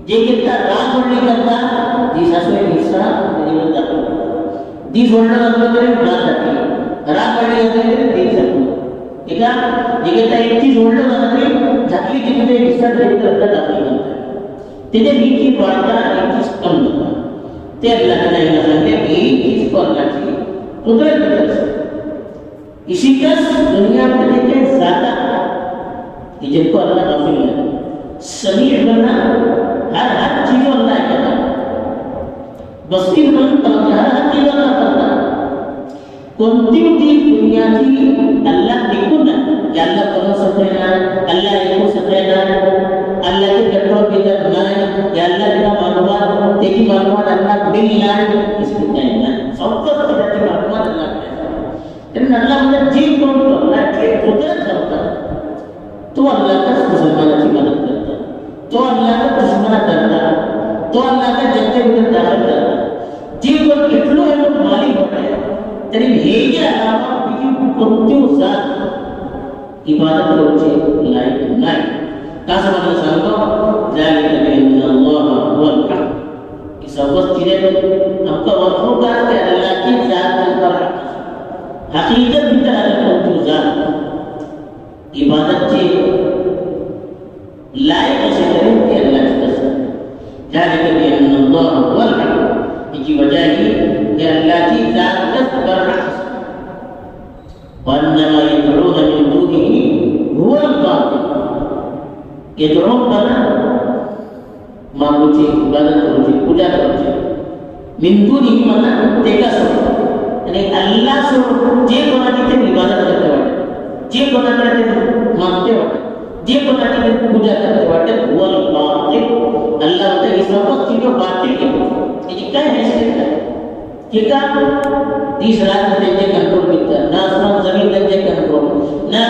जे कितना राग सोडली करता ती सासवे दिसता त्याच्यावर दाखवतो ती सोडलं नसलं तरी राग जाते राग वाढली असेल तरी ती जातो एका जे किता एकची सोडलं ना तरी झाकली की ते दिसतात तरी करता दाखवली करतात त्याच्या नीती वाढता एकची कम होता ते अल्लाह ताला सांगते की इस कोणाची कुदरत है इसी का दुनिया में देखे ज़्यादा कि जिनको अल्लाह तौफीक है समीर बनना हर चीज़ अल्लाह करता बसीर बनना हर चीज़ अल्लाह करता कोणती दुनियाची अल्लाह निकून या अल्लाह करू सकेना अल्लाह ऐकू सकेना अल्लाह के कंट्रोल के अंदर नाही या अल्लाह का मालूमात त्याची मालूमात अल्लाह दिली नाही इसको काय ना फक्त त्याची मालूमात अल्लाह त्यांना अल्लाह म्हणजे जी कोण अल्लाह के कुदरत करता तो अल्लाह का मुसलमानाची मदत करता तो अल्लाह का दुश्मना करता तो अल्लाह का जनते भीतर दाखल करता जी कोण કેટલો એનો માલિક હોય तरी हेजे अलावा બીજી કોણતી જાત इबादत करूची लायक नाही कसं मला सांगतो ذلك بأن الله هو الحق इस अवस्थित आपका मखलूकात के अल्लाह की जात पर हकीकत भीतर अल्लाह कोणती जात इबादतची लायक असे तरी ते अल्लाहची कसम ذلك بأن الله هو الحق की वजह ही कि अल्लाह की जात पर वन्नमा यदዑन मिन दूनिही हुवा अल-बातिल यदዑन बना मागुची इबादत करूची पूजा करूची मिन दूनिही मना तेका सोड आणि अल्लाह सोड जे कोणाची ते इबादत करते वाटते जे कोणाकडे ते मागते वाटते जे कोणाची ते पूजा करते वाटते हुवा अल-बातिल अल्लाह होते ही सर्व चीजों बातिल के याची काय हैसियत आहे कि का 30 लाख त्यांचे कंट्रोल करतात ना आसमान जमीन त्यांचे कंट्रोल ना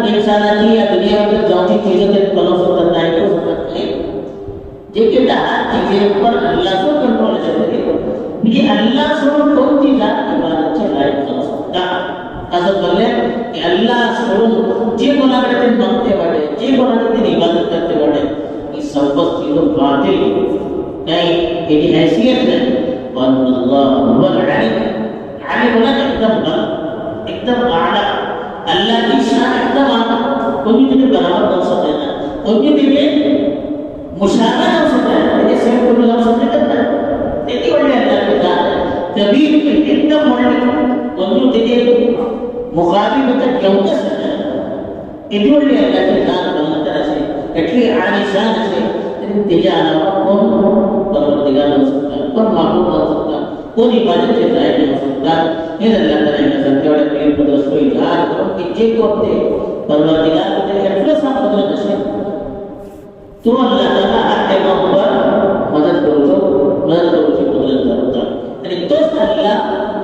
इंसानाची या दुनियामध्ये जाऊची चीजें ते बनवू शकतात नाही करू शकत नाही जे की दहा चीजें पर अल्लाह को कंट्रोल आहे म्हणजे अल्लाह सोडून कोणती जात इबादतचे लायक करू शकता असं बोलले की अल्लाह सोडून जे कोणाकडे ते मागते वाटे जे कोणाकडे ते इबादत करते वाटे ही सर्व चीजें बातिल नहीं याची हैसियत नहीं वल्लाह हुवल अलीम अलीम बोला एकदम आला अल्लाह की शान एकदम आला कोई भी बराबर हो सकता है कोई भी मुशाबह हो सकता है जैसे कोई लोग समझ करता है तेरी वाली अल्लाह की जात है कभी एकदम वाली कोई तेरे मुकाबिल में तक क्यों कर सकता है तेरी वाली अल्लाह की जात बहुत तरह से इतनी आलिशान से तेजा अलावा कौन परवरदिगार हो सकता है कौन माबूद हो सकता है कौन इबादत के लायक हो सकता है हे अल्लाह ताला ने संतेवाडे प्रेम पत्र सोई याद करो कि जे कोते परवरदिगार को એટલો સાથ પત્ર હશે તો અલ્લાહ તાલા આ ટેમા ઉપર મદદ કરું કુદરત ધરાવતા અને તો જ અલ્લાહ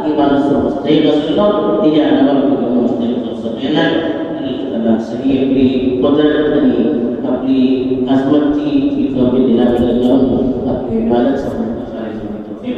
ઇબાદત સમજते रसूल तेजा अलावा कोई मुस्तकिल हो सके ना अल्लाह सही अपनी कुदरत अपनी अजमत की चीज़ों के दिलावे लगाऊं अपनी इबादत समझना सारी समझ तो फिर